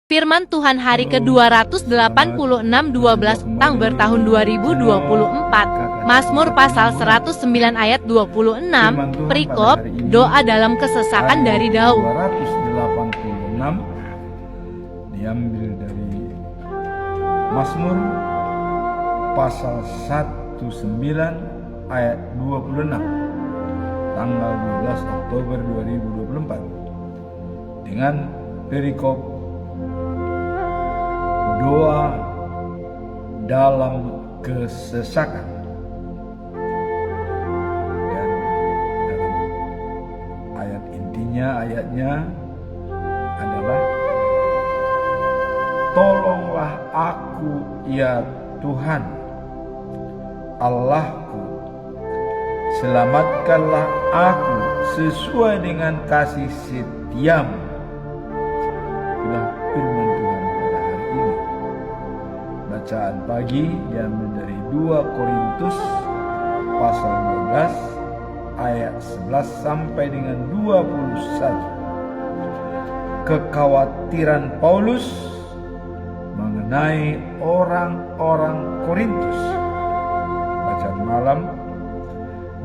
Firman Tuhan hari ke-286 12 Oktober tahun 2024. Mazmur pasal 109 ayat 26, perikop, doa dalam kesesakan dari Daud. 286 diambil dari Mazmur pasal 19 ayat 26 tanggal 12 Oktober 2024 dengan perikop doa dalam kesesakan. Dan dalam ayat intinya, ayatnya adalah tolonglah aku ya Tuhan Allahku, selamatkanlah aku sesuai dengan kasih setiamu. Itulah firman Tuhan pada hari ini. Bacaan pagi diambil dari 2 Korintus pasal 12 ayat 11 sampai dengan 21. Kekhawatiran Paulus mengenai orang-orang Korintus. Bacaan malam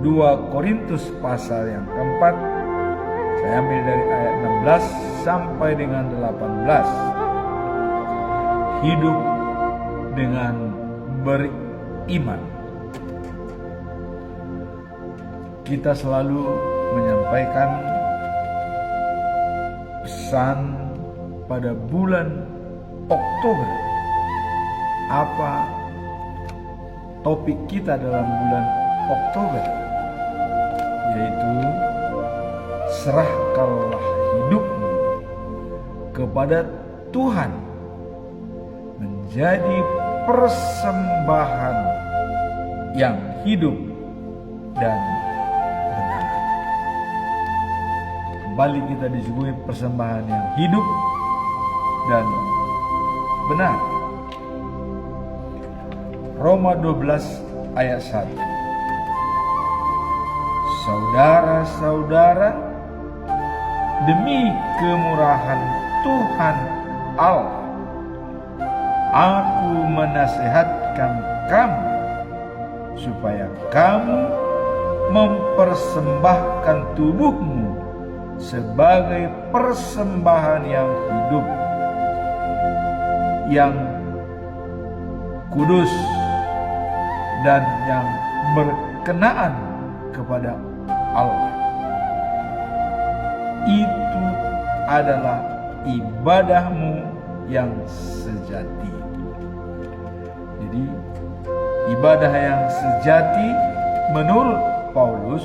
2 Korintus pasal yang keempat, saya ambil dari ayat 16 sampai dengan 18. Hidup dengan beriman. Kita selalu menyampaikan pesan pada bulan Oktober. Apa topik kita dalam bulan Oktober? Yaitu serahkanlah hidupmu kepada Tuhan menjadi persembahan yang hidup dan benar. Kembali kita disuguhi persembahan yang hidup dan benar. Roma 12 ayat 1. Saudara-saudara, demi kemurahan Tuhan Allah, aku menasihatkan kamu supaya kamu mempersembahkan tubuhmu sebagai persembahan yang hidup, yang kudus, dan yang berkenaan kepada Allah. Itu adalah ibadahmu yang sejati. Jadi ibadah yang sejati menurut Paulus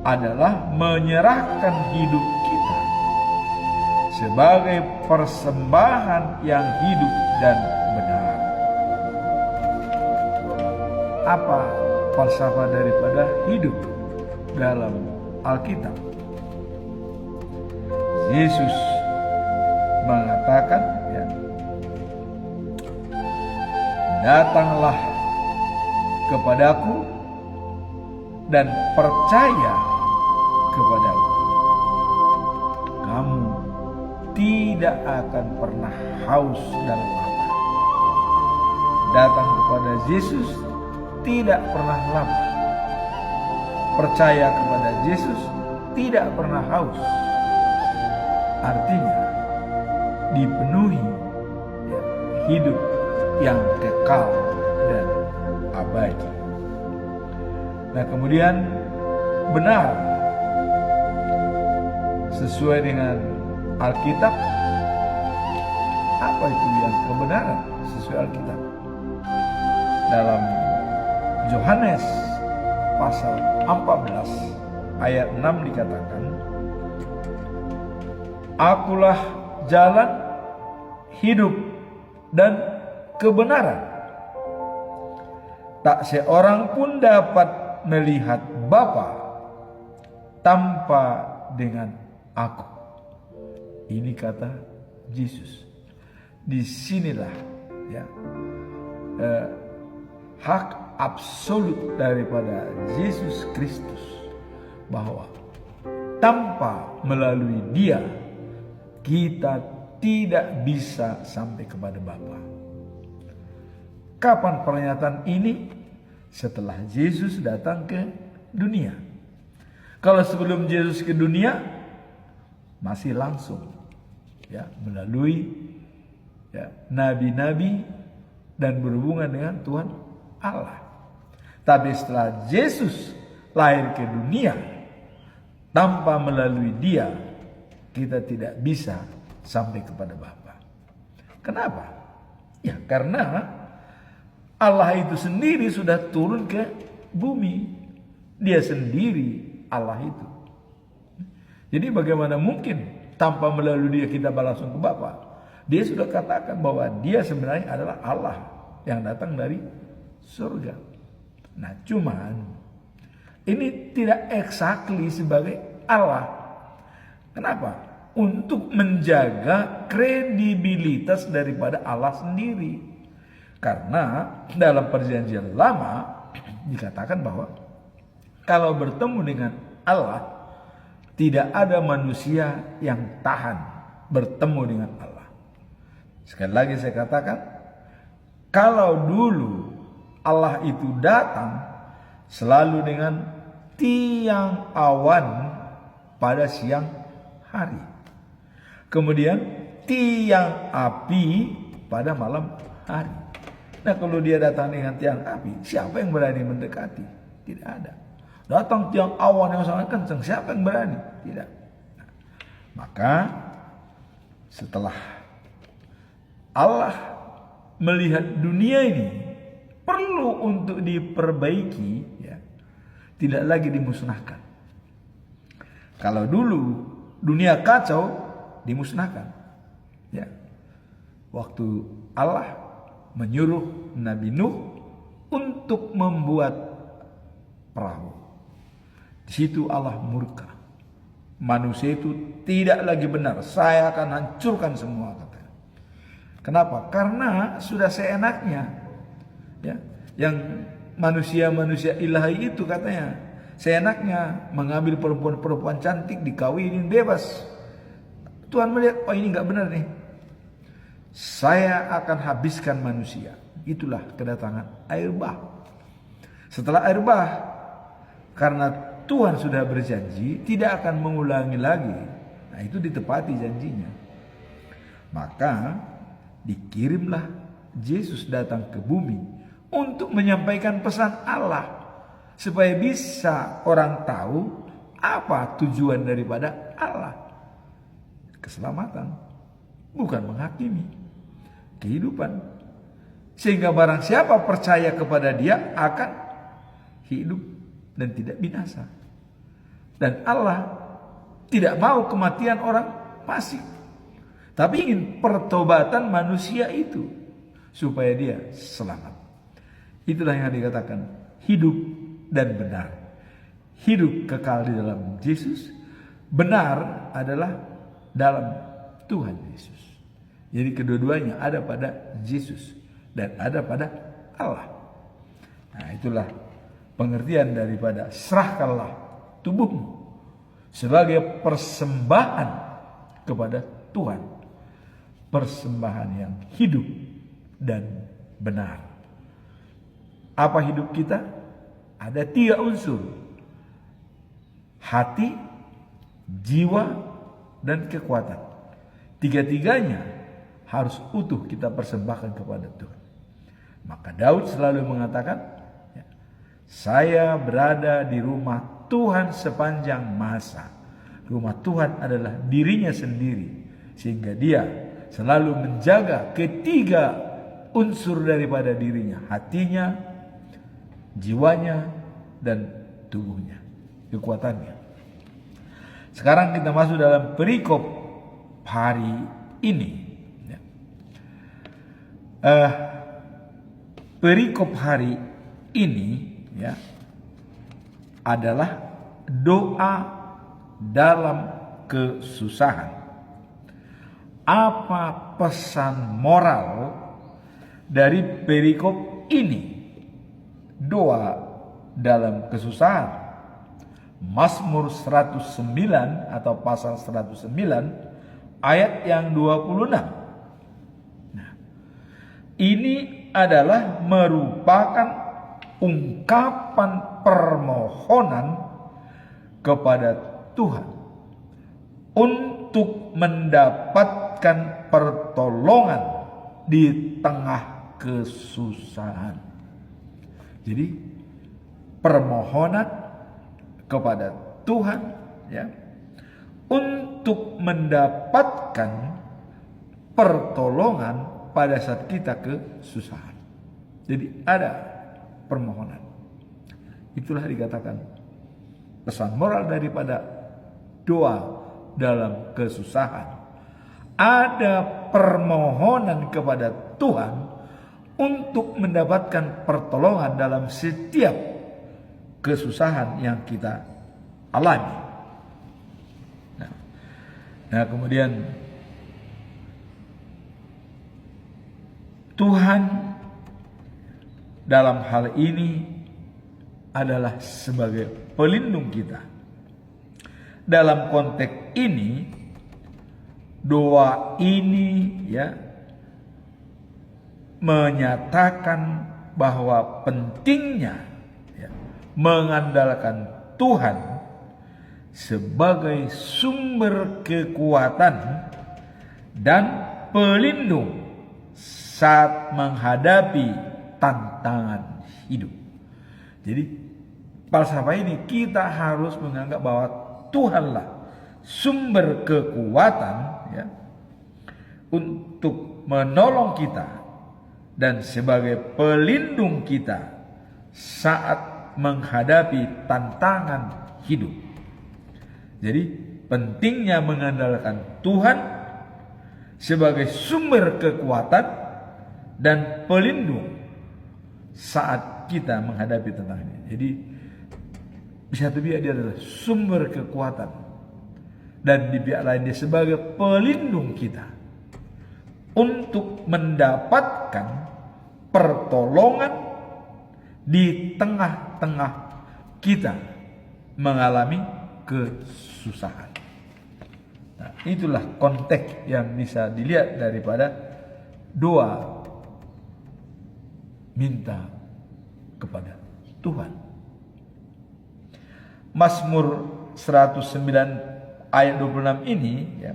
adalah menyerahkan hidup kita sebagai persembahan yang hidup dan benar. Apa falsafah daripada hidup dalam Alkitab? Yesus mengatakan, ya, datanglah kepadaku dan percaya kepadaku, kamu tidak akan pernah haus dan lapar. Datang kepada Yesus tidak pernah lapar. Percaya kepada Yesus tidak pernah haus. Artinya dipenuhi, ya, hidup yang kekal dan abadi. Nah, kemudian benar sesuai dengan Alkitab. Apa itu yang kebenaran sesuai Alkitab? Dalam Yohanes pasal 14 ayat 6 dikatakan, akulah jalan, hidup, dan kebenaran. Tak seorang pun dapat melihat Bapa tanpa dengan aku. Ini kata Yesus. Disinilah, ya, hak absolut daripada Yesus Kristus, bahwa tanpa melalui Dia kita tidak bisa sampai kepada Bapa. Kapan pernyataan ini? Setelah Yesus datang ke dunia. Kalau sebelum Yesus ke dunia, masih langsung ya, melalui ya, nabi-nabi dan berhubungan dengan Tuhan Allah. Tapi setelah Yesus lahir ke dunia, tanpa melalui Dia, kita tidak bisa sampai kepada Bapa. Kenapa? Ya karena Allah itu sendiri sudah turun ke bumi. Dia sendiri Allah itu. Jadi bagaimana mungkin tanpa melalui Dia kita langsung ke Bapa? Dia sudah katakan bahwa Dia sebenarnya adalah Allah yang datang dari surga. Nah cuman ini tidak exactly sebagai Allah. Kenapa? Untuk menjaga kredibilitas daripada Allah sendiri. Karena dalam perjanjian lama dikatakan bahwa kalau bertemu dengan Allah, tidak ada manusia yang tahan bertemu dengan Allah. Sekali lagi saya katakan, kalau dulu Allah itu datang selalu dengan tiang awan pada siang hari. Kemudian tiang api pada malam hari. Nah kalau Dia datang dengan tiang api, siapa yang berani mendekati? Tidak ada. Datang tiang awan yang sangat kencang, siapa yang berani? Tidak. Nah, maka setelah Allah melihat dunia ini perlu untuk diperbaiki, ya, tidak lagi dimusnahkan. Kalau dulu dunia kacau, dimusnahkan. Ya. Waktu Allah menyuruh Nabi Nuh untuk membuat perahu. Di situ Allah murka. Manusia itu tidak lagi benar. Saya akan hancurkan semua, katanya. Kenapa? Karena sudah seenaknya. Ya, yang manusia-manusia ilahi itu katanya seenaknya mengambil perempuan-perempuan cantik, dikawinin bebas. Tuhan melihat, oh ini nggak benar nih. Saya akan habiskan manusia. Itulah kedatangan air bah. Setelah air bah, karena Tuhan sudah berjanji tidak akan mengulangi lagi. Nah itu ditepati janjinya. Maka dikirimlah Yesus datang ke bumi untuk menyampaikan pesan Allah. Supaya bisa orang tahu apa tujuan daripada Allah. Keselamatan. Bukan menghakimi. Kehidupan. Sehingga barang siapa percaya kepada Dia akan hidup dan tidak binasa. Dan Allah tidak mau kematian orang fasik, tapi ingin pertobatan manusia itu supaya dia selamat. Itulah yang dikatakan hidup dan benar. Hidup kekal di dalam Yesus, benar adalah dalam Tuhan Yesus. Jadi kedua-duanya ada pada Yesus dan ada pada Allah. Nah itulah pengertian daripada serahkanlah tubuhmu sebagai persembahan kepada Tuhan. Persembahan yang hidup dan benar. Apa hidup kita? Ada 3 unsur. Hati, jiwa, dan kekuatan. 3-tiganya harus utuh kita persembahkan kepada Tuhan. Maka Daud selalu mengatakan, saya berada di rumah Tuhan sepanjang masa. Rumah Tuhan adalah dirinya sendiri. Sehingga dia selalu menjaga ketiga unsur daripada dirinya. Hatinya, jiwanya, dan tubuhnya. Kekuatannya. Sekarang kita masuk dalam perikop hari ini. Perikop hari ini ya adalah doa dalam kesusahan. Apa pesan moral dari perikop ini? Doa dalam kesusahan. Mazmur 109 atau pasal 109 ayat yang 26. Nah, ini adalah merupakan ungkapan permohonan kepada Tuhan untuk mendapatkan pertolongan di tengah kesusahan. Jadi permohonan kepada Tuhan, ya, untuk mendapatkan pertolongan pada saat kita kesusahan. Jadi ada permohonan. Itulah dikatakan pesan moral daripada doa dalam kesusahan. Ada permohonan kepada Tuhan untuk mendapatkan pertolongan dalam setiap kesusahan yang kita alami. Nah, kemudian Tuhan dalam hal ini adalah sebagai pelindung kita. Dalam konteks ini, doa ini ya menyatakan bahwa pentingnya ya, mengandalkan Tuhan sebagai sumber kekuatan dan pelindung saat menghadapi tantangan hidup. Jadi falsafah ini kita harus menganggap bahwa Tuhanlah sumber kekuatan ya, untuk menolong kita dan sebagai pelindung kita saat menghadapi tantangan hidup. Jadi pentingnya mengandalkan Tuhan sebagai sumber kekuatan dan pelindung saat kita menghadapi tantangan ini. Jadi di satu pihak dia adalah sumber kekuatan dan di pihak lain dia sebagai pelindung kita untuk mendapatkan pertolongan di tengah-tengah kita mengalami kesusahan. Nah, itulah konteks yang bisa dilihat daripada doa minta kepada Tuhan. Mazmur 109 ayat 26 ini ya,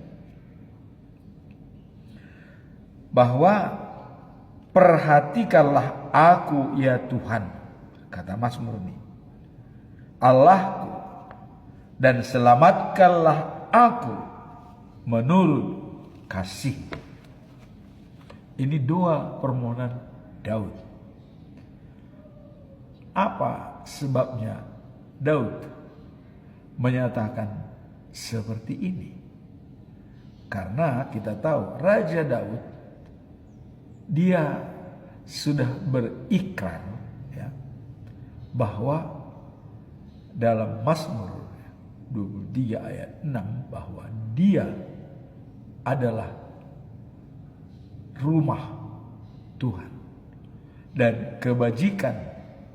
bahwa perhatikanlah aku ya Tuhan, kata Mazmur ini, Allahku, dan selamatkanlah aku menurut kasih. Ini doa permohonan Daud. Apa sebabnya Daud menyatakan seperti ini? Karena kita tahu Raja Daud dia sudah berikrar ya, bahwa dalam Mazmur 23 ayat 6 bahwa dia adalah rumah Tuhan dan kebajikan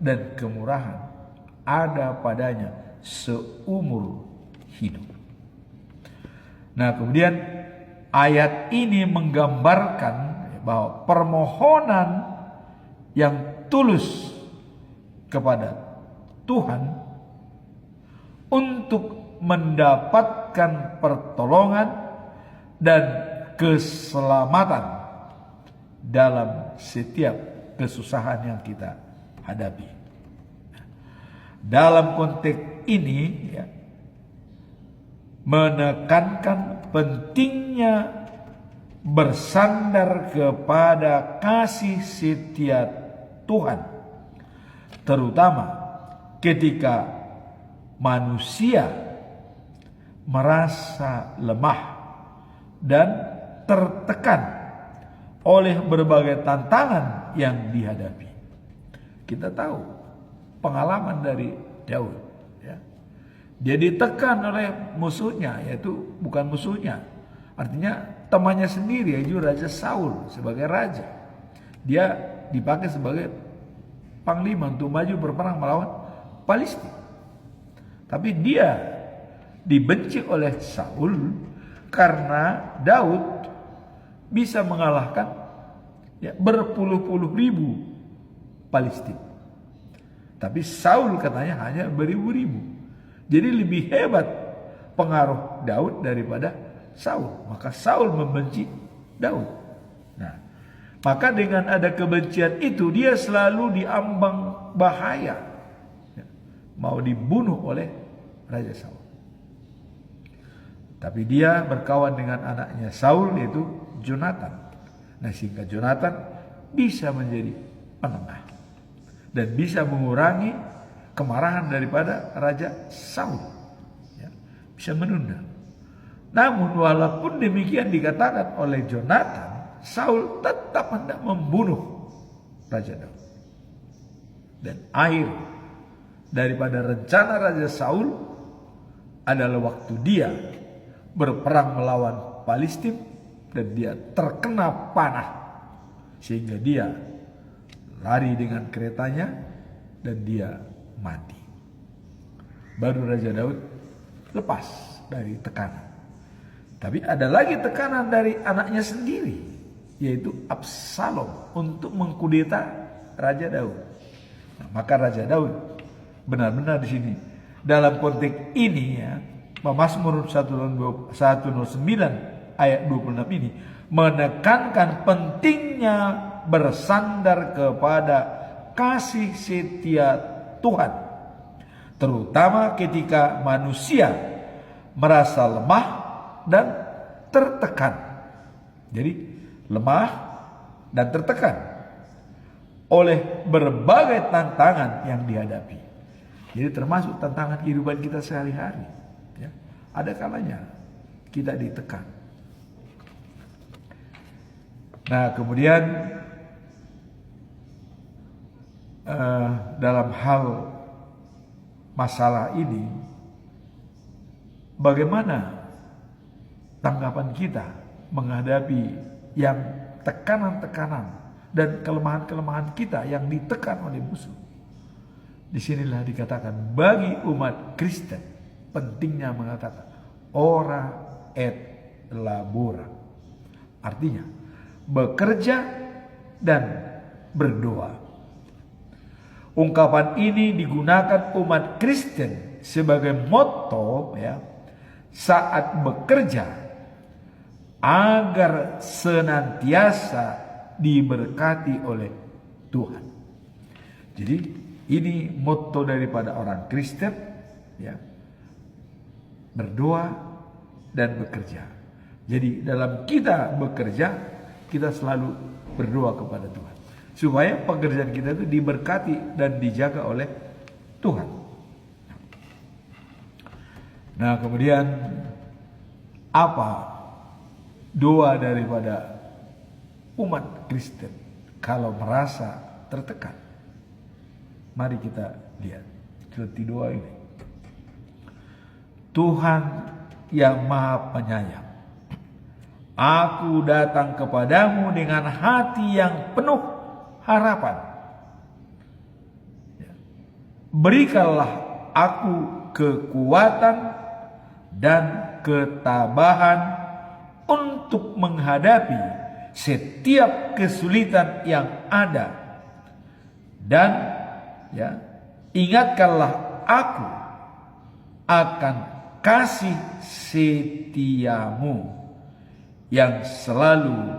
dan kemurahan ada padanya seumur hidup. Nah, kemudian ayat ini menggambarkan bahwa permohonan yang tulus kepada Tuhan untuk mendapatkan pertolongan dan keselamatan dalam setiap kesusahan yang kita hadapi. Dalam konteks ini ya, menekankan pentingnya bersandar kepada kasih setia Tuhan, terutama ketika manusia merasa lemah dan tertekan oleh berbagai tantangan yang dihadapi. Kita tahu pengalaman dari Daud ya. Dia ditekan oleh musuhnya, yaitu bukan musuhnya, artinya temannya sendiri, yaitu Raja Saul sebagai raja. Dia dipakai sebagai panglima untuk maju berperang melawan Palestina. Tapi dia dibenci oleh Saul karena Daud bisa mengalahkan berpuluh-puluh ribu Palestina. Tapi Saul katanya hanya beribu-ribu. Jadi lebih hebat pengaruh Daud daripada Saul. Maka Saul membenci Daud. Nah, maka dengan ada kebencian itu dia selalu diambang bahaya, mau dibunuh oleh Raja Saul. Tapi dia berkawan dengan anaknya Saul, yaitu Jonathan. Nah, sehingga Jonathan bisa menjadi penengah dan bisa mengurangi kemarahan daripada Raja Saul, bisa menunda. Namun walaupun demikian dikatakan oleh Jonathan, Saul tetap hendak membunuh Raja Daud. Dan akhir daripada rencana Raja Saul adalah waktu dia berperang melawan Palestina dan dia terkena panah sehingga dia lari dengan keretanya dan dia mati. Baru Raja Daud lepas dari tekanan. Tapi ada lagi tekanan dari anaknya sendiri, yaitu Absalom untuk mengkudeta Raja Daud. Nah, maka Raja Daud benar-benar di sini dalam konteks ini Mazmur 109 ayat 26 ini menekankan pentingnya bersandar kepada kasih setia Tuhan, terutama ketika manusia merasa lemah dan tertekan. Jadi lemah dan tertekan oleh berbagai tantangan yang dihadapi. Jadi termasuk tantangan kehidupan kita sehari-hari. Ada kalanya kita ditekan. Nah, kemudian dalam hal masalah ini, bagaimana tanggapan kita menghadapi yang tekanan-tekanan dan kelemahan-kelemahan kita yang ditekan oleh musuh? Disinilah dikatakan bagi umat Kristen pentingnya mengatakan ora et labora, artinya bekerja dan berdoa. Ungkapan ini digunakan umat Kristen sebagai motto saat bekerja agar senantiasa diberkati oleh Tuhan. Jadi ini motto daripada orang Kristen, berdoa dan bekerja. Jadi dalam kita bekerja, kita selalu berdoa kepada Tuhan supaya pekerjaan kita itu diberkati dan dijaga oleh Tuhan. Nah, kemudian apa doa daripada umat Kristen kalau merasa tertekan? Mari kita lihat seperti doa ini. Tuhan yang Maha Penyayang, aku datang kepadamu dengan hati yang penuh harapan. Berikanlah aku kekuatan dan ketabahan untuk menghadapi setiap kesulitan yang ada. Dan ingatkanlah aku akan kasih setiamu yang selalu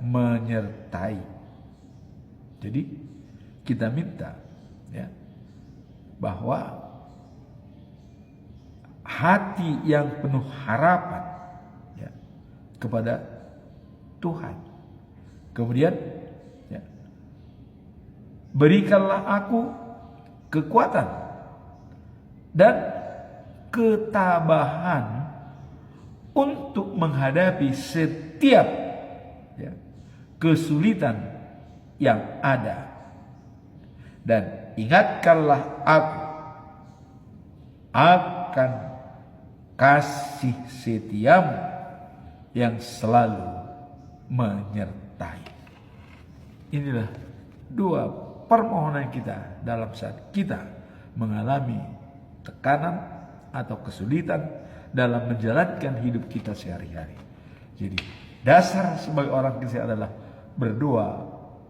menyertai. Jadi kita minta bahwa hati yang penuh harapan kepada Tuhan. Kemudian berikanlah aku kekuatan dan ketabahan untuk menghadapi setiap kesulitan yang ada. Dan ingatkanlah aku akan kasih setiamu yang selalu menyertai. Inilah dua permohonan kita dalam saat kita mengalami tekanan atau kesulitan dalam menjalankan hidup kita sehari-hari. Jadi dasar sebagai orang Kristen adalah berdoa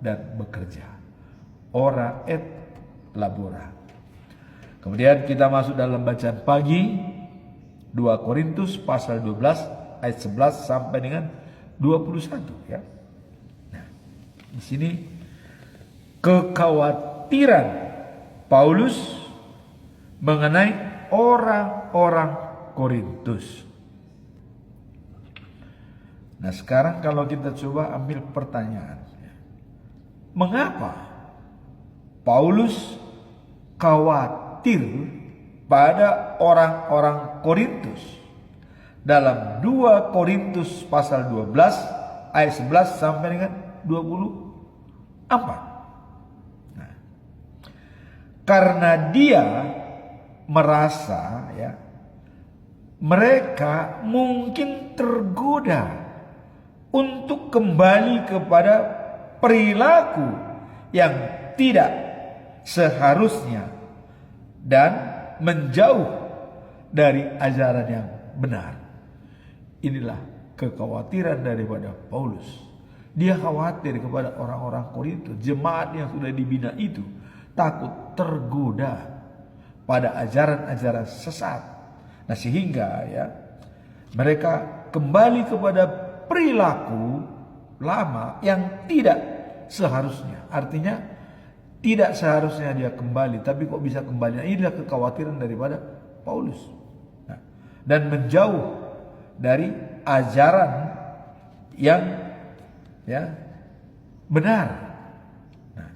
dan bekerja. Ora et labora. Kemudian kita masuk dalam bacaan pagi 2 Korintus pasal 12 ayat 11 sampai dengan 21 ya. Nah, di sini kekhawatiran Paulus mengenai orang-orang Korintus. Nah, sekarang kalau kita coba ambil pertanyaan, mengapa Paulus khawatir pada orang-orang Korintus? Dalam 2 Korintus pasal 12 ayat 11 sampai dengan 24. Nah, karena dia merasa ya mereka mungkin tergoda untuk kembali kepada perilaku yang tidak seharusnya dan menjauh dari ajaran yang benar. Inilah kekhawatiran daripada Paulus. Dia khawatir kepada orang-orang Korintus, jemaat yang sudah dibina itu takut tergoda pada ajaran-ajaran sesat. Nah, sehingga ya mereka kembali kepada perilaku lama yang tidak seharusnya. Artinya tidak seharusnya dia kembali, tapi kok bisa kembali? Nah, inilah kekhawatiran daripada Paulus. Nah, dan menjauh dari ajaran yang ya benar. Nah,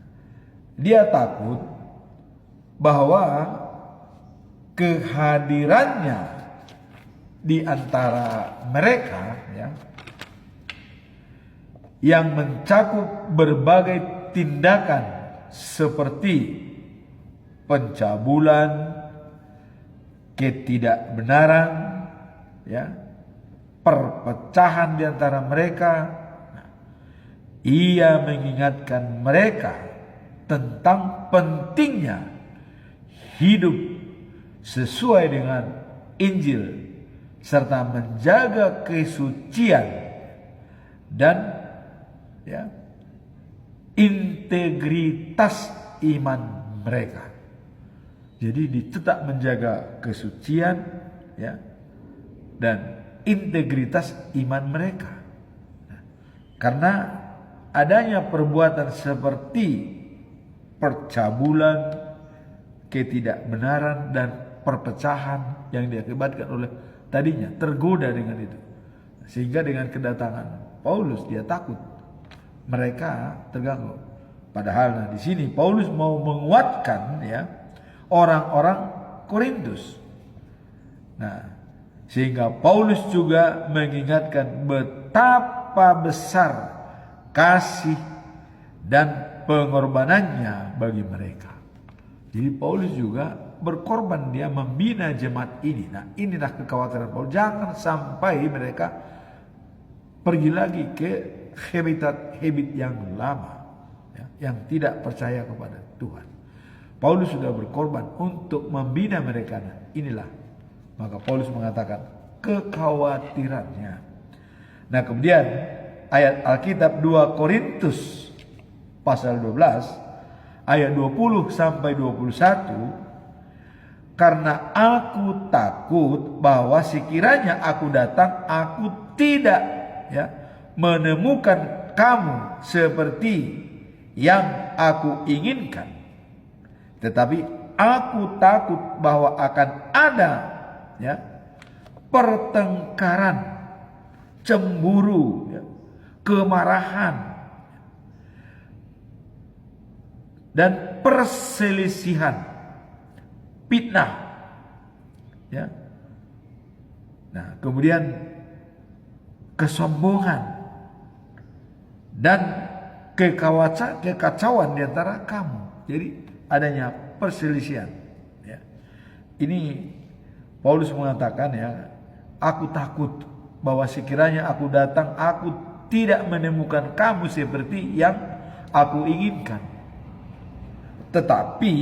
dia takut bahwa kehadirannya di antara mereka ya yang mencakup berbagai tindakan seperti pencabulan, ketidakbenaran, ya, perpecahan di antara mereka. Nah, ia mengingatkan mereka tentang pentingnya hidup sesuai dengan Injil serta menjaga kesucian dan ya integritas iman mereka. Jadi tetap menjaga kesucian ya dan integritas iman mereka. Nah, karena adanya perbuatan seperti percabulan, ketidakbenaran dan perpecahan yang diakibatkan oleh tadinya tergoda dengan itu. Sehingga dengan kedatangan Paulus dia takut mereka terganggu. Padahal nah di sini Paulus mau menguatkan ya orang-orang Korintus. Nah, sehingga Paulus juga mengingatkan betapa besar kasih dan pengorbanannya bagi mereka. Jadi Paulus juga berkorban, dia membina jemaat ini. Nah, inilah kekhawatiran Paulus, jangan sampai mereka pergi lagi ke habit yang lama ya, yang tidak percaya kepada Tuhan. Paulus sudah berkorban untuk membina mereka. Nah, inilah maka Paulus mengatakan kekhawatirannya. Nah, kemudian ayat Alkitab 2 Korintus pasal 12 ayat 20 sampai 21, karena aku takut bahwa sekiranya aku datang aku tidak ya menemukan kamu seperti yang aku inginkan, tetapi aku takut bahwa akan ada ya pertengkaran, cemburu, ya, kemarahan dan perselisihan, fitnah, ya. Nah, kemudian kesombongan dan kekacauan di antara kamu. Jadi adanya perselisihan. Ya. Ini Paulus mengatakan ya, aku takut bahwa sekiranya aku datang aku tidak menemukan kamu seperti yang aku inginkan. Tetapi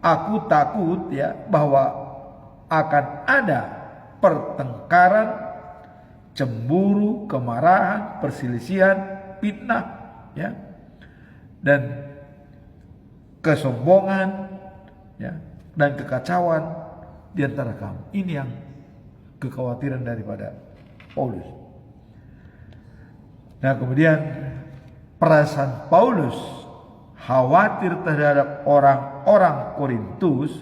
aku takut ya bahwa akan ada pertengkaran, cemburu, kemarahan, perselisihan, fitnah, ya, dan kesombongan, ya, dan kekacauan di antara kamu. Ini yang kekhawatiran daripada Paulus. Nah, kemudian perasaan Paulus khawatir terhadap orang-orang Korintus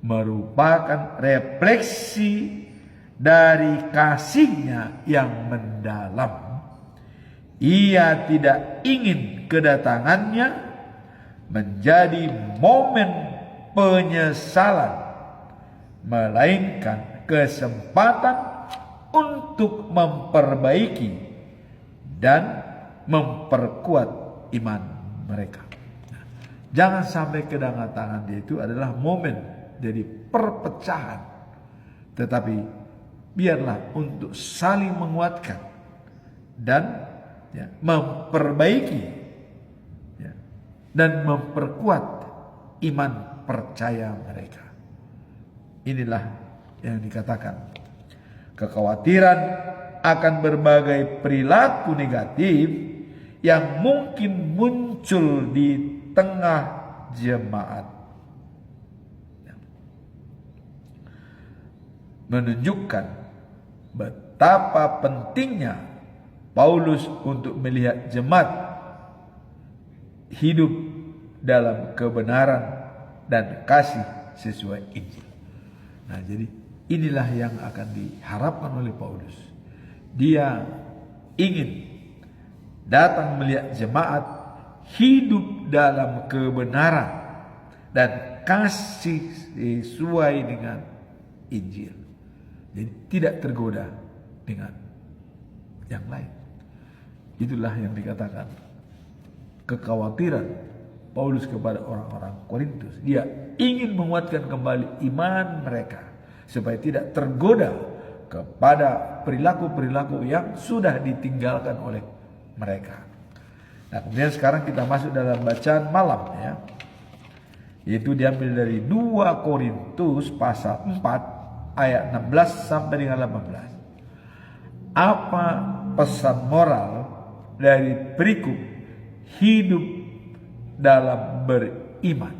merupakan refleksi dari kasihnya yang mendalam. Ia tidak ingin kedatangannya menjadi momen penyesalan, melainkan kesempatan untuk memperbaiki dan memperkuat iman mereka. Jangan sampai kedatangan dia itu adalah momen dari perpecahan, tetapi biarlah untuk saling menguatkan dan, ya, memperbaiki, ya, dan memperkuat iman percaya mereka. Inilah yang dikatakan kekhawatiran akan berbagai perilaku negatif yang mungkin muncul di tengah jemaat, menunjukkan betapa pentingnya Paulus untuk melihat jemaat hidup dalam kebenaran dan kasih sesuai Injil. Nah, jadi inilah yang akan diharapkan oleh Paulus. Dia ingin datang melihat jemaat hidup dalam kebenaran dan kasih sesuai dengan Injil. Jadi tidak tergoda dengan yang lain. Itulah yang dikatakan kekhawatiran Paulus kepada orang-orang Korintus. Dia ingin menguatkan kembali iman mereka supaya tidak tergoda kepada perilaku-perilaku yang sudah ditinggalkan oleh mereka. Nah, kemudian sekarang kita masuk dalam bacaan malam, ya, yaitu diambil dari 2 Korintus pasal 4 ayat 16 sampai dengan 18. Apa pesan moral dari perikop hidup dalam beriman?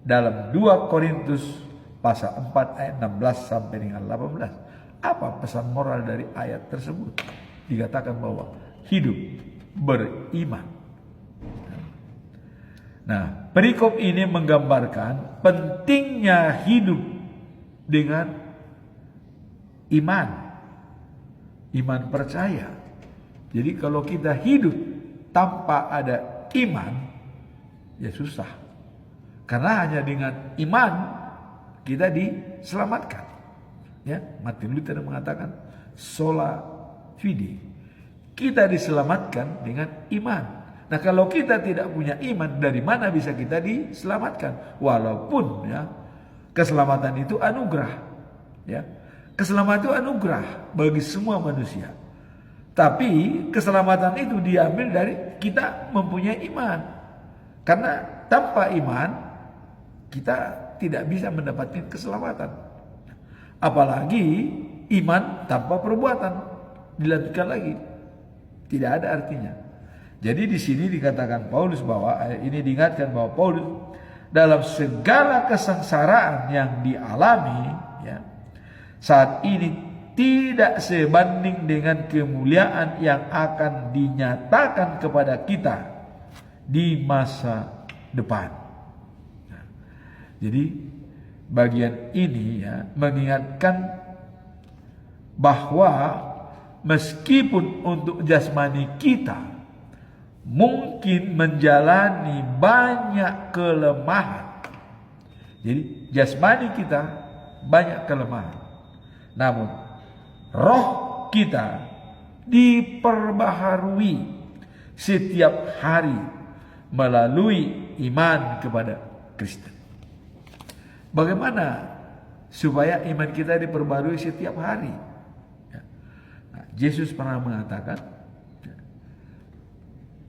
Dalam 2 Korintus pasal 4 ayat 16 sampai dengan 18. Apa pesan moral dari ayat tersebut? Dikatakan bahwa hidup beriman. Nah, perikop ini menggambarkan pentingnya hidup dengan iman. Iman percaya. Jadi kalau kita hidup tanpa ada iman, ya susah. Karena hanya dengan iman kita diselamatkan. Ya, Martin Luther mengatakan sola fide. Kita diselamatkan dengan iman. Nah, kalau kita tidak punya iman, dari mana bisa kita diselamatkan? Walaupun, ya, keselamatan itu anugerah, ya. Keselamatan itu anugerah bagi semua manusia. Tapi keselamatan itu diambil dari kita mempunyai iman. Karena tanpa iman kita tidak bisa mendapatkan keselamatan. Apalagi iman tanpa perbuatan, dilanjutkan lagi, tidak ada artinya. Jadi di sini dikatakan Paulus bahwa ayat ini diingatkan bahwa Paulus dalam segala kesengsaraan yang dialami, ya, saat ini tidak sebanding dengan kemuliaan yang akan dinyatakan kepada kita di masa depan. Nah, jadi bagian ini, ya, mengingatkan bahwa meskipun untuk jasmani kita mungkin menjalani banyak kelemahan. Jadi jasmani kita banyak kelemahan, namun roh kita diperbaharui setiap hari melalui iman kepada Kristus. Bagaimana supaya iman kita diperbarui setiap hari? Nah, Yesus pernah mengatakan,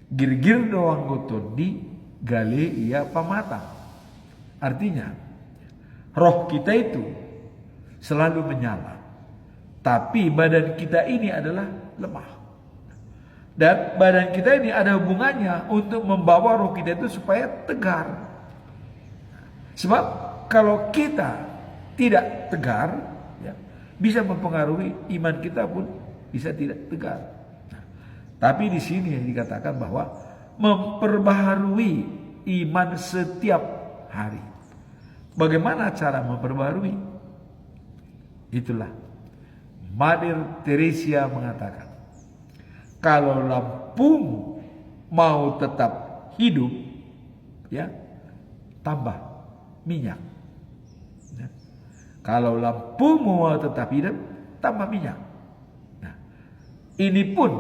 girgir doang goton di gale ia pamata. Artinya, roh kita itu selalu menyala. Tapi badan kita ini adalah lemah. Dan badan kita ini ada hubungannya untuk membawa roh kita itu supaya tegar. Sebab kalau kita tidak tegar, ya, bisa mempengaruhi iman kita pun bisa tidak tegar. Nah, tapi di sini yang dikatakan bahwa memperbaharui iman setiap hari. Bagaimana cara memperbaharui? Itulah Mother Teresa mengatakan, kalau lampumu mau tetap hidup, ya, tambah minyak. Ya. Kalau lampumu mau tetap hidup, tambah minyak. Nah, ini pun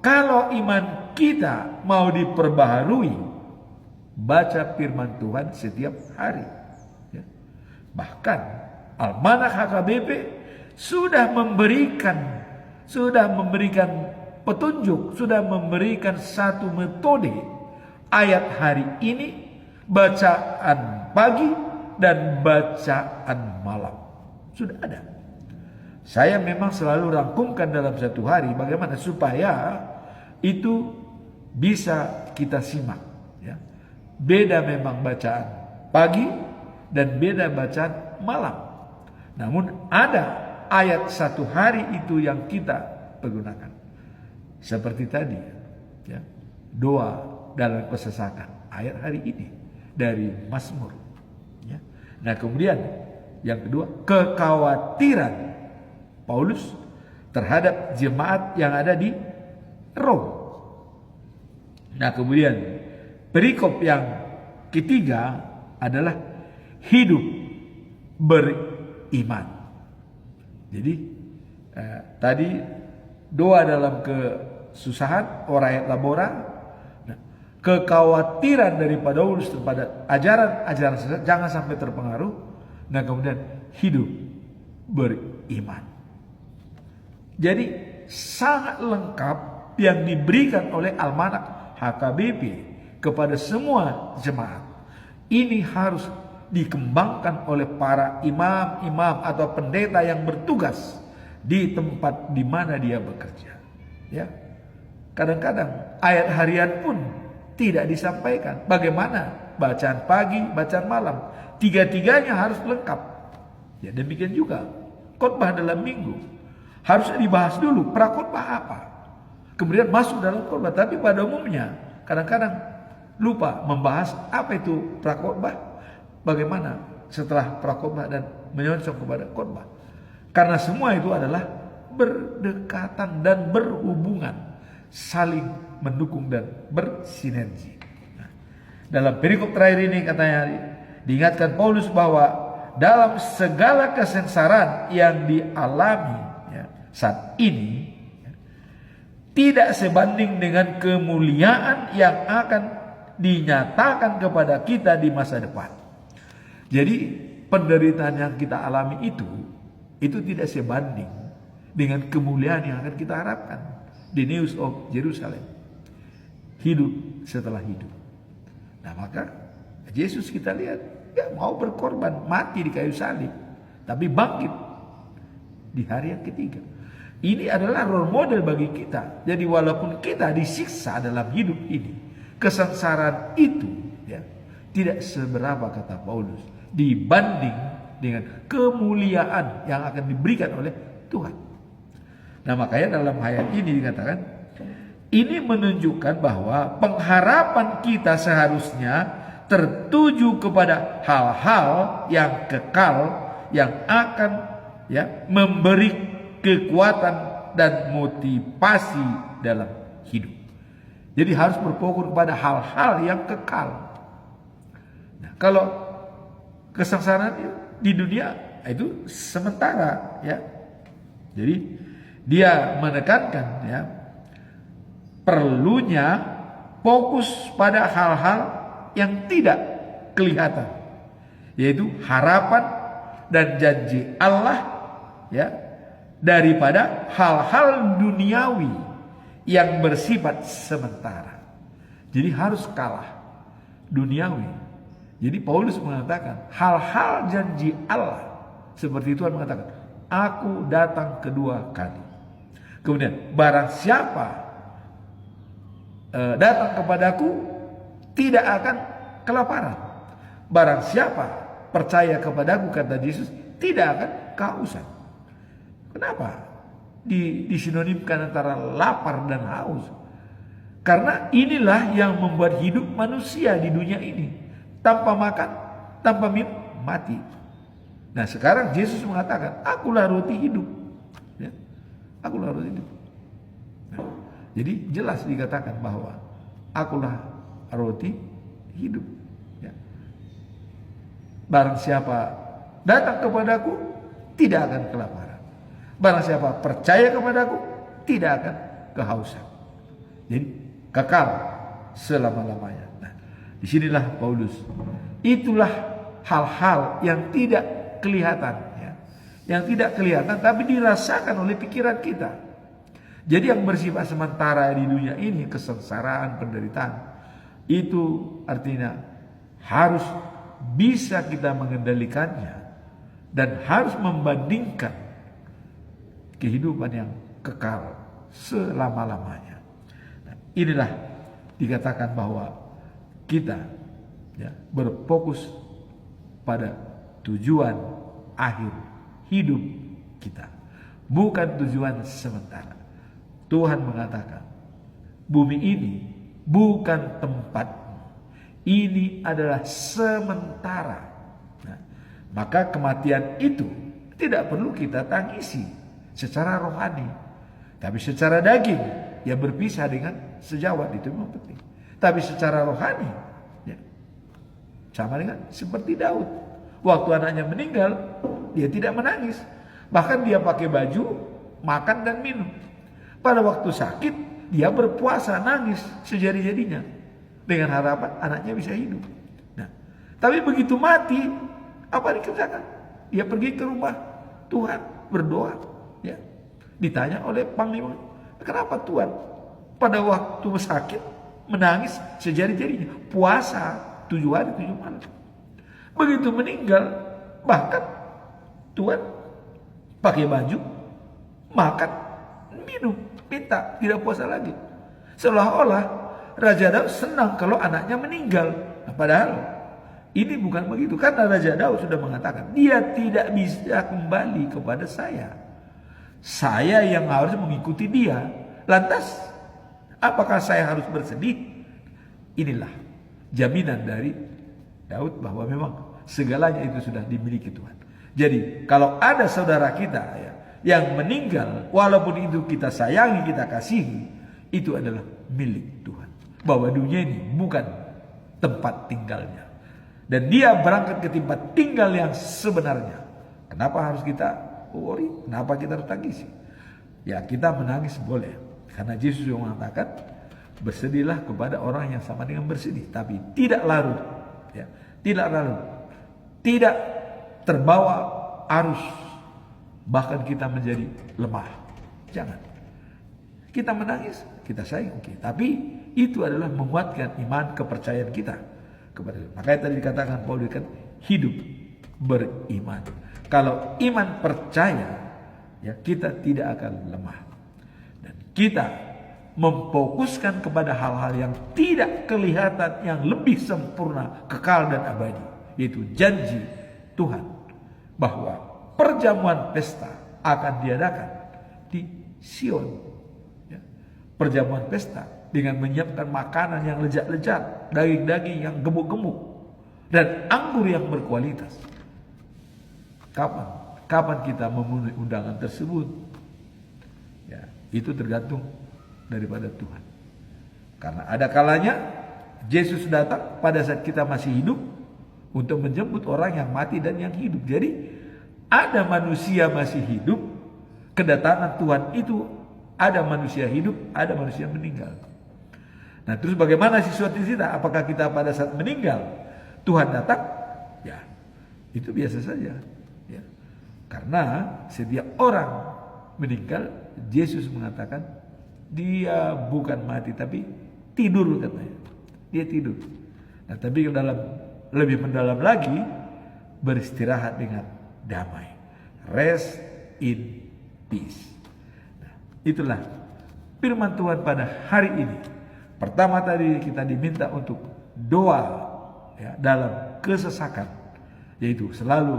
kalau iman kita mau diperbaharui, baca firman Tuhan setiap hari. Ya. Bahkan Almanak HKBP sudah memberikan petunjuk, sudah memberikan satu metode ayat hari ini, bacaan pagi dan bacaan malam. Sudah ada. Saya memang selalu rangkumkan dalam satu hari bagaimana supaya itu bisa kita simak. Ya. Beda memang bacaan pagi dan beda bacaan malam. Namun ada ayat satu hari itu yang kita pergunakan. Seperti tadi, ya, doa dalam kesesakan, ayat hari ini dari Mazmur. Ya. Nah kemudian yang kedua, kekhawatiran Paulus terhadap jemaat yang ada di Roma. Nah kemudian perikop yang ketiga adalah hidup beriman. Jadi tadi doa dalam kesusahan, ora et labora. Nah, kekhawatiran daripada Paulus kepada ajaran sesat jangan sampai terpengaruh. Nah kemudian hidup beriman. Jadi sangat lengkap yang diberikan oleh Almanak HKBP kepada semua jemaat. Ini harus dikembangkan oleh para imam-imam atau pendeta yang bertugas di tempat di mana dia bekerja. Ya. Kadang-kadang ayat harian pun tidak disampaikan. Bagaimana? Bacaan pagi, bacaan malam. Tiga-tiganya harus lengkap. Ya, demikian juga khotbah dalam minggu. Harus dibahas dulu prakhotbah apa. Kemudian masuk dalam khotbah. Tapi pada umumnya kadang-kadang lupa membahas apa itu prakhotbah. Bagaimana setelah prakhotbah dan menyongsong kepada khotbah. Karena semua itu adalah berdekatan dan berhubungan, saling mendukung dan bersinergi. Nah, dalam perikop terakhir ini katanya diingatkan Paulus bahwa dalam segala kesengsaraan yang dialami, ya, saat ini, ya, tidak sebanding dengan kemuliaan yang akan dinyatakan kepada kita di masa depan. Jadi penderitaan yang kita alami itu tidak sebanding dengan kemuliaan yang akan kita harapkan di News of Jerusalem. Hidup setelah hidup. Nah maka Yesus kita lihat, ya, mau berkorban, mati di kayu salib, tapi bangkit di hari yang ketiga. Ini adalah role model bagi kita. Jadi walaupun kita disiksa dalam hidup ini, kesengsaraan itu, ya, tidak seberapa kata Paulus dibanding dengan kemuliaan yang akan diberikan oleh Tuhan. Nah makanya dalam ayat ini dikatakan, ini menunjukkan bahwa pengharapan kita seharusnya tertuju kepada hal-hal yang kekal, yang akan, ya, memberi kekuatan dan motivasi dalam hidup. Jadi harus berfokus kepada hal-hal yang kekal. Nah, kalau kesengsaraan di dunia itu sementara, ya. Jadi dia menekankan, ya, perlunya fokus pada hal-hal yang tidak kelihatan, yaitu harapan dan janji Allah, ya, daripada hal-hal duniawi yang bersifat sementara. Jadi harus kalah duniawi. Jadi Paulus mengatakan hal-hal janji Allah Seperti Tuhan mengatakan, aku datang kedua kali. Kemudian barang siapa datang kepadaku tidak akan kelaparan. Barang siapa percaya kepadaku, kata Yesus, tidak akan kehausan. Kenapa disinonimkan antara lapar dan haus? Karena inilah yang membuat hidup manusia di dunia ini. Tanpa makan, tanpa minum, mati. Nah sekarang Yesus mengatakan, akulah roti hidup. Ya, akulah roti hidup. Nah, jadi jelas dikatakan bahwa akulah roti hidup. Ya. Barang siapa datang kepadaku, tidak akan kelaparan. Barang siapa percaya kepadaku, tidak akan kehausan. Jadi kekal selama-lamanya. Nah, disinilah Paulus. Itulah hal-hal yang tidak kelihatan, ya. Yang tidak kelihatan tapi dirasakan oleh pikiran kita. Jadi yang bersifat sementara di dunia ini, kesengsaraan, penderitaan, itu artinya harus bisa kita mengendalikannya dan harus membandingkan kehidupan yang kekal selama-lamanya. Nah, inilah dikatakan bahwa kita, ya, berfokus pada tujuan akhir hidup kita, bukan tujuan sementara. Tuhan mengatakan, bumi ini bukan tempatmu, ini adalah sementara. Nah, maka kematian itu tidak perlu kita tangisi secara rohani, tapi secara daging, ya berpisah dengan sejawat, itu memang penting. Tapi secara rohani, ya, sama dengan seperti Daud. Waktu anaknya meninggal, dia tidak menangis. Bahkan dia pakai baju, makan dan minum. Pada waktu sakit, dia berpuasa, nangis sejadi-jadinya. Dengan harapan anaknya bisa hidup. Nah, tapi begitu mati, apa dikerjakan? Dia pergi ke rumah Tuhan, berdoa. Ya. Ditanya oleh panglima, kenapa Tuhan pada waktu sakit menangis sejadi-jadinya? Puasa 7 hari 7 malam. Begitu meninggal, bahkan Tuhan pakai baju, makan, minum, minta, tidak puasa lagi. Seolah-olah Raja Daud senang kalau anaknya meninggal. Nah, padahal ini bukan begitu, karena Raja Daud sudah mengatakan, dia tidak bisa kembali kepada saya. Saya yang harus mengikuti dia. Lantas, apakah saya harus bersedih? Inilah jaminan dari Daud bahwa memang segalanya itu sudah dimiliki Tuhan. Jadi kalau ada saudara kita, ya, yang meninggal, walaupun itu kita sayangi, kita kasihi, itu adalah milik Tuhan. Bahwa dunia ini bukan tempat tinggalnya, dan dia berangkat ke tempat tinggal yang sebenarnya. Kenapa harus kita worry? Kenapa kita harus tangisi? Ya, kita menangis boleh, karena Yesus yang mengatakan, bersedihlah kepada orang yang sama dengan bersedih, tapi tidak larut. Ya, tidak larut, tidak terbawa arus, bahkan kita menjadi lemah. Jangan. Kita menangis, kita sayang, oke. Tapi itu adalah menguatkan iman, kepercayaan kita kepada Tuhan. Makanya tadi dikatakan Paulus kan hidup beriman. Kalau iman percaya, ya, kita tidak akan lemah. Dan kita memfokuskan kepada hal-hal yang tidak kelihatan, yang lebih sempurna, kekal dan abadi, yaitu janji Tuhan bahwa perjamuan pesta akan diadakan di Sion. Ya. Perjamuan pesta dengan menyiapkan makanan yang lezat-lezat, daging-daging yang gemuk-gemuk, dan anggur yang berkualitas. Kapan kita memenuhi undangan tersebut? Ya, itu tergantung daripada Tuhan. Karena ada kalanya Yesus datang pada saat kita masih hidup untuk menjemput orang yang mati dan yang hidup. Jadi ada manusia masih hidup, kedatangan Tuhan itu ada manusia hidup, ada manusia meninggal. Nah, terus bagaimana situasi kita? Apakah kita pada saat meninggal Tuhan datang? Ya, itu biasa saja. Ya. Karena setiap orang meninggal, Yesus mengatakan dia bukan mati tapi tidur, katanya. Dia tidur. Nah, tapi dalam lebih mendalam lagi, beristirahat dengan damai. rest in peace. Nah, itulah firman Tuhan pada hari ini. Pertama tadi kita diminta untuk doa ya, dalam kesesakan, yaitu selalu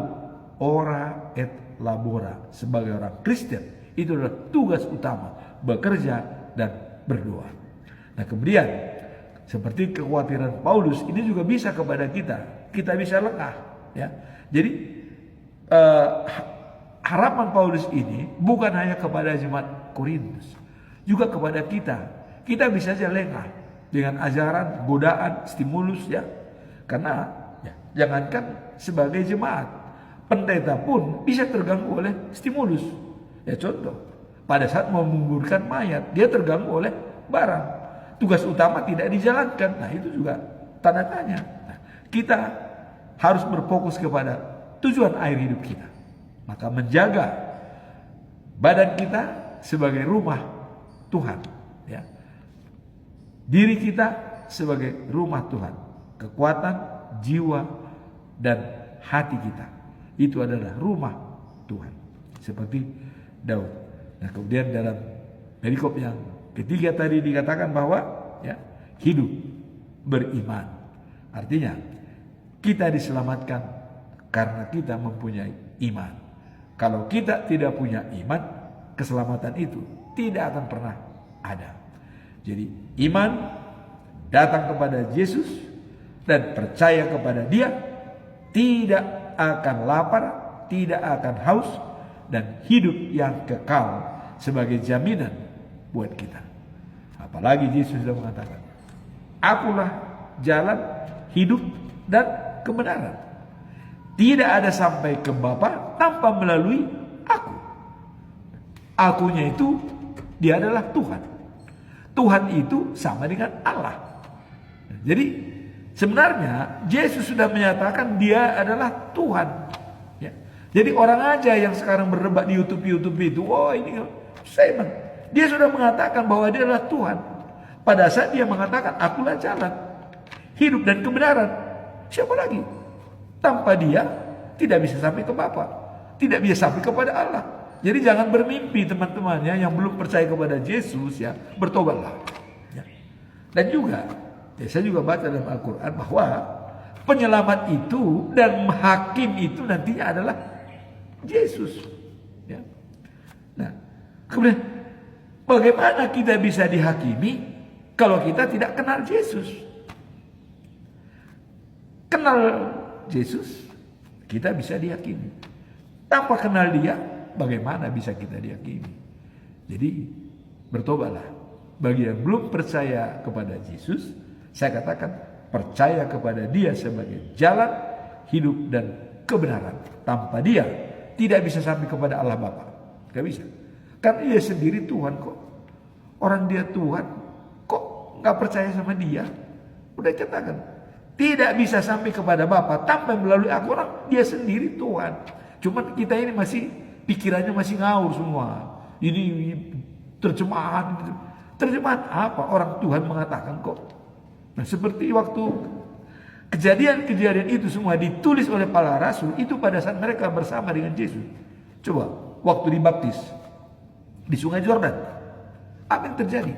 ora et labora. Sebagai orang Kristen, itu adalah tugas utama, bekerja dan berdoa. Nah kemudian seperti kekhawatiran Paulus ini juga bisa kepada kita. Kita bisa lengah ya. Jadi harapan Paulus ini bukan hanya kepada jemaat Korintus, juga kepada kita. Kita bisa saja lengah dengan ajaran, godaan, stimulus ya. Karena ya, jangankan sebagai jemaat, pendeta pun bisa terganggu oleh stimulus. Ya contoh, pada saat mau menguburkan mayat, dia terganggu oleh barang. Tugas utama tidak dijalankan. Nah itu juga tanda tanya. Nah, kita harus berfokus kepada tujuan air hidup kita. Maka menjaga badan kita sebagai rumah Tuhan. Ya. Diri kita sebagai rumah Tuhan. Kekuatan, jiwa, dan hati kita. Itu adalah rumah Tuhan. Seperti Daud. Nah kemudian dalam perikop yang ketiga tadi dikatakan bahwa ya, hidup beriman. Artinya kita diselamatkan karena kita mempunyai iman. Kalau kita tidak punya iman, keselamatan itu tidak akan pernah ada. Jadi iman datang kepada Yesus dan percaya kepada Dia, tidak akan lapar, tidak akan haus, dan hidup yang kekal sebagai jaminan buat kita. Apalagi Yesus sudah mengatakan, akulah jalan, hidup, dan kebenaran. Tidak ada sampai ke Bapa tanpa melalui aku. Akunya itu, dia adalah Tuhan. Tuhan itu sama dengan Allah. Jadi sebenarnya Yesus sudah menyatakan dia adalah Tuhan. Ya. Jadi orang aja yang sekarang berdebat di YouTube itu, oh ini saya dia sudah mengatakan bahwa dia adalah Tuhan. Pada saat dia mengatakan, akulah jalan, hidup dan kebenaran. Siapa lagi? Tanpa dia tidak bisa sampai ke Bapa, tidak bisa sampai kepada Allah. Jadi jangan bermimpi teman-teman ya, yang belum percaya kepada Yesus ya, bertobatlah. Ya. Dan juga, ya, saya juga baca dalam Al-Quran bahwa penyelamat itu dan hakim itu nantinya adalah Yesus. Ya. Nah, kemudian bagaimana kita bisa dihakimi kalau kita tidak kenal Yesus? Kenal Yesus, kita bisa dihakimi. Tanpa kenal Dia, bagaimana bisa kita dihakimi? Jadi bertobatlah. Bagi yang belum percaya kepada Yesus, saya katakan percaya kepada Dia sebagai jalan, hidup, dan kebenaran. Tanpa Dia tidak bisa sampai kepada Allah Bapa. Gak bisa. Karena Dia sendiri Tuhan kok. Orang Dia Tuhan, kok gak percaya sama Dia? Udah katakan, tidak bisa sampai kepada Bapa tanpa melalui aku. Orang Dia sendiri Tuhan. Cuman kita ini masih pikirannya masih ngawur semua. Ini terjemahan. Terjemahan apa? Orang Tuhan mengatakan kok. Nah seperti waktu kejadian-kejadian itu semua ditulis oleh para rasul, itu pada saat mereka bersama dengan Yesus. Coba waktu dibaptis di Sungai Yordan, apa yang terjadi?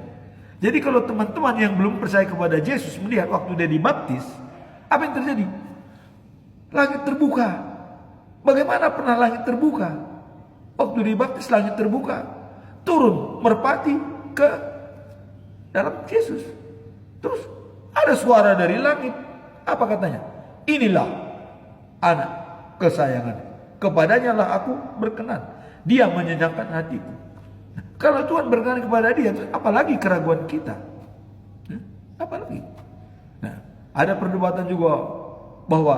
Jadi kalau teman-teman yang belum percaya kepada Yesus melihat waktu dia dibaptis, apa yang terjadi? Langit terbuka. Bagaimana pernah langit terbuka? Waktu dibaptis langit terbuka, turun merpati ke dalam Yesus. Terus ada suara dari langit. Apa katanya? Inilah anak kesayangan. Kepadanya lah aku berkenan. Dia menyenangkan hatiku. Kalau Tuhan berkenan kepada dia, apalagi keraguan kita? Apalagi? Nah, ada perdebatan juga bahwa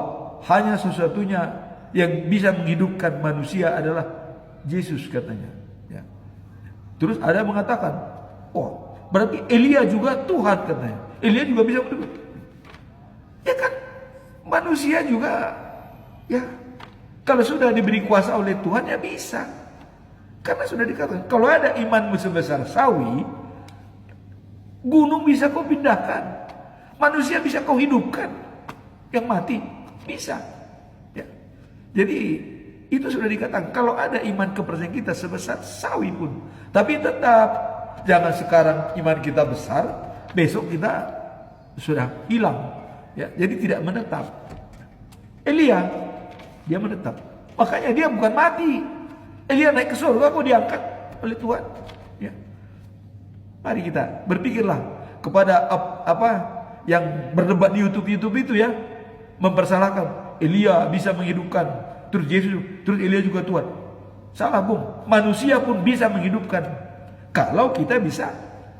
hanya sesuatunya yang bisa menghidupkan manusia adalah Yesus katanya. Ya. Terus ada yang mengatakan, oh berarti Elia juga Tuhan katanya. Elia juga bisa menghidupkan. Ya kan, manusia juga, ya kalau sudah diberi kuasa oleh Tuhan ya bisa. Karena sudah dikatakan, kalau ada imanmu sebesar sawi, gunung bisa kau pindahkan, manusia bisa kau hidupkan, yang mati bisa. Ya. Jadi itu sudah dikatakan kalau ada iman kepercayaan kita sebesar sawi pun, tapi tetap jangan sekarang iman kita besar, besok kita sudah hilang, ya. Jadi tidak menetap. Elia dia menetap, makanya dia bukan mati. Elia naik ke surga kok diangkat oleh Tuhan, ya. Mari kita berpikirlah kepada apa yang berdebat di YouTube itu ya, mempersalahkan Elia bisa menghidupkan, terus Elia juga Tuhan. Salah, Bung. Manusia pun bisa menghidupkan kalau kita bisa,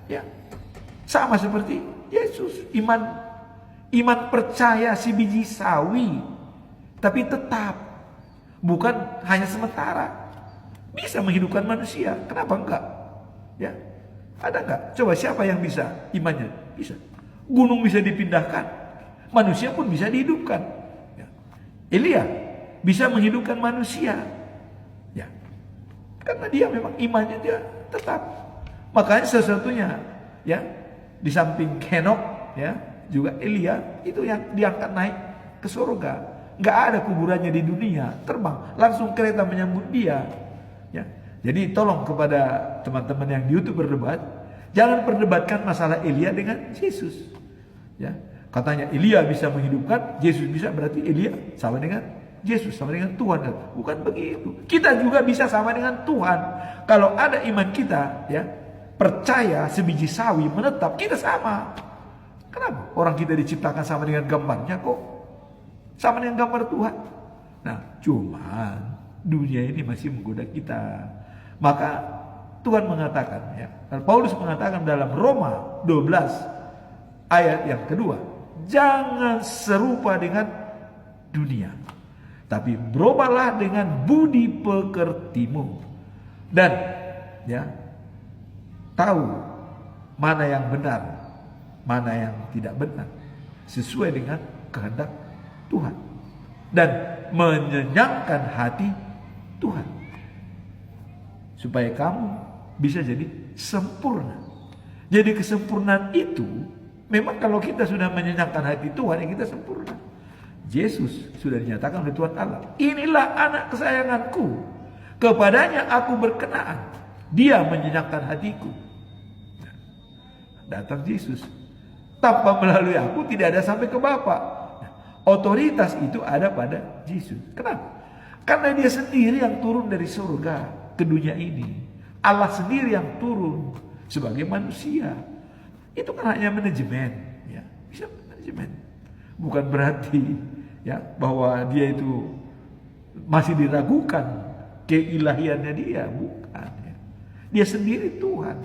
ya. Sama seperti Yesus, iman percaya si biji sawi, tapi tetap bukan hanya sementara. Bisa menghidupkan manusia, kenapa enggak? Ya. Ada enggak? Coba siapa yang bisa imannya? Bisa. Gunung bisa dipindahkan, manusia pun bisa dihidupkan. Ya. Elia bisa menghidupkan manusia, ya, karena dia memang imannya dia tetap. Makanya sesuatunya, ya, di samping Henok, ya, juga Elia itu yang diangkat naik ke surga. Nggak ada kuburannya di dunia, terbang langsung kereta menyambut dia. Ya. Jadi tolong kepada teman-teman yang di YouTube berdebat, jangan perdebatkan masalah Elia dengan Yesus. Ya. Katanya Elia bisa menghidupkan, Yesus bisa, berarti Elia sama dengan Yesus, sama dengan Tuhan. Bukan begitu. Kita juga bisa sama dengan Tuhan. Kalau ada iman kita, ya, percaya sebiji sawi menetap, kita sama. Kenapa? Orang kita diciptakan sama dengan gambarnya kok. Sama dengan gambar Tuhan. Nah, cuman dunia ini masih menggoda kita. Maka Tuhan mengatakan, ya, Paulus mengatakan dalam Roma 12 ayat yang kedua, jangan serupa dengan dunia, tapi berubahlah dengan budi pekertimu, dan, ya, tahu mana yang benar, mana yang tidak benar, sesuai dengan kehendak Tuhan, dan menyenangkan hati Tuhan, supaya kamu bisa jadi sempurna. Jadi kesempurnaan itu memang kalau kita sudah menyenangkan hati Tuhan, ya kita sempurna. Yesus sudah dinyatakan oleh Tuhan Allah, inilah anak kesayanganku, kepadanya aku berkenan, dia menyenangkan hatiku. Datang Yesus, tanpa melalui aku tidak ada sampai ke Bapa. Otoritas itu ada pada Yesus. Kenapa? Karena dia sendiri yang turun dari surga ke dunia ini. Allah sendiri yang turun sebagai manusia. Itu kan hanya manajemen, ya, bisa manajemen. Bukan berarti, ya, bahwa dia itu masih diragukan keilahiannya dia, bukan. Ya. Dia sendiri Tuhan.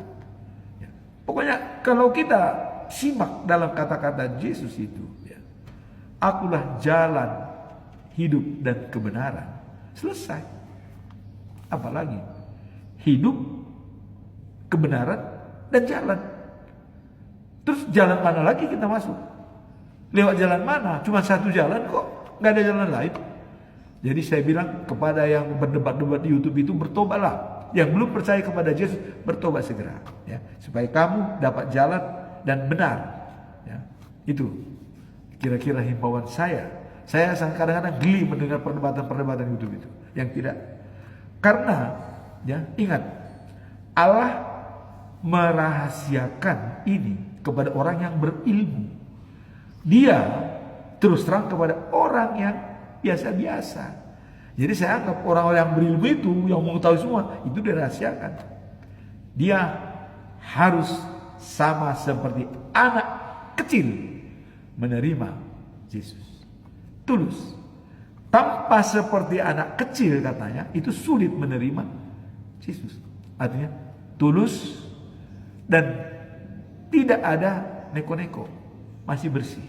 Ya. Pokoknya kalau kita simak dalam kata-kata Yesus itu, ya, akulah jalan, hidup, dan kebenaran. Selesai. Apalagi hidup, kebenaran, dan jalan. Terus jalan mana lagi kita masuk? Lewat jalan mana? Cuma satu jalan kok, nggak ada jalan lain. Jadi saya bilang kepada yang berdebat-debat di YouTube itu, bertobatlah. Yang belum percaya kepada Yesus, bertobat segera, ya, supaya kamu dapat jalan dan benar. Ya, itu kira-kira himbauan saya. Saya kadang-kadang geli mendengar perdebatan-perdebatan YouTube itu yang tidak. Karena, ya, ingat, Allah merahasiakan ini kepada orang yang berilmu. Dia terus terang kepada orang yang biasa-biasa. Jadi saya anggap orang-orang yang berilmu itu, yang mengetahui semua, itu dirahasiakan. Dia harus sama seperti anak kecil menerima Yesus. Tulus. Tanpa seperti anak kecil, katanya, itu sulit menerima Yesus. Artinya tulus dan tidak ada neko-neko, masih bersih.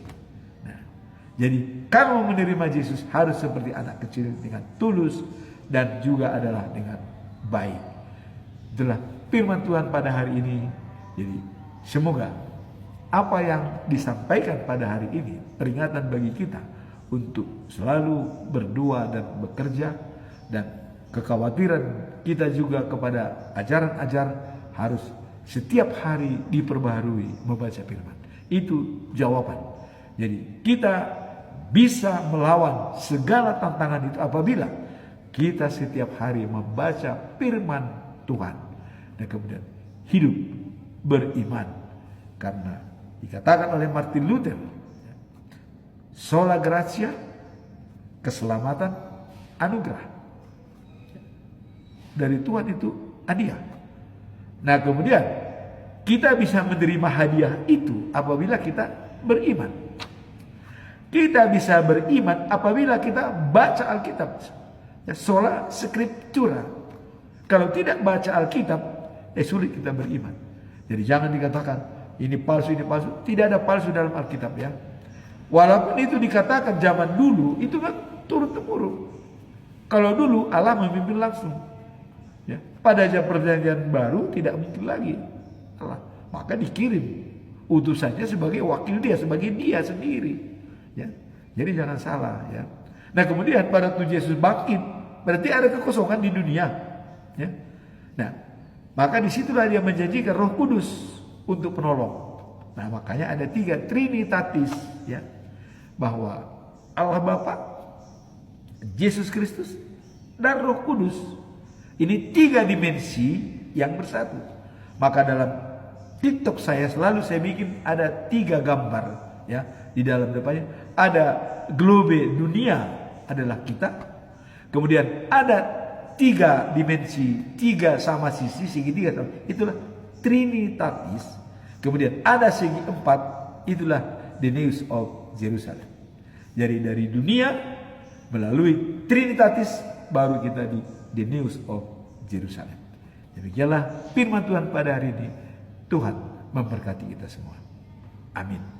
Nah, jadi kalau menerima Yesus harus seperti anak kecil, dengan tulus dan juga adalah dengan baik. Itulah firman Tuhan pada hari ini. Jadi semoga apa yang disampaikan pada hari ini peringatan bagi kita untuk selalu berdoa dan bekerja, dan kekhawatiran kita juga kepada ajaran-ajaran harus setiap hari diperbaharui membaca firman. Itu jawaban. Jadi kita bisa melawan segala tantangan itu apabila kita setiap hari membaca firman Tuhan dan kemudian hidup beriman. Karena dikatakan oleh Martin Luther, sola gratia, keselamatan, anugerah dari Tuhan itu hadiah. Nah kemudian kita bisa menerima hadiah itu apabila kita beriman. Kita bisa beriman apabila kita baca Alkitab. Ya, sola scriptura. Kalau tidak baca Alkitab, sulit kita beriman. Jadi jangan dikatakan ini palsu, ini palsu. Tidak ada palsu dalam Alkitab ya. Walaupun itu dikatakan zaman dulu, itu kan turun-temurun. Kalau dulu Allah memimpin langsung. Ya. Pada zaman perjanjian baru tidak mungkin lagi Allah. Maka dikirim utusannya sebagai wakil dia, sebagai dia sendiri. Ya. Jadi jangan salah ya. Nah kemudian pada Tuhan Yesus bangkit, berarti ada kekosongan di dunia. Ya. Nah maka disitulah dia menjanjikan Roh Kudus untuk penolong. Nah makanya ada 3 Trinitatis ya, bahwa Allah Bapa, Yesus Kristus, dan Roh Kudus. Ini 3 dimensi yang bersatu. Maka dalam TikTok saya selalu saya bikin ada 3 gambar ya. Di dalam depannya ada globe dunia adalah kita. Kemudian ada 3 dimensi, 3 sama sisi, segitiga sama. Itulah Trinitatis. Kemudian ada segi 4, itulah the news of Jerusalem. Jadi dari dunia melalui Trinitatis baru kita di the news of Jerusalem. Demikianlah firman Tuhan pada hari ini. Tuhan memberkati kita semua. Amin.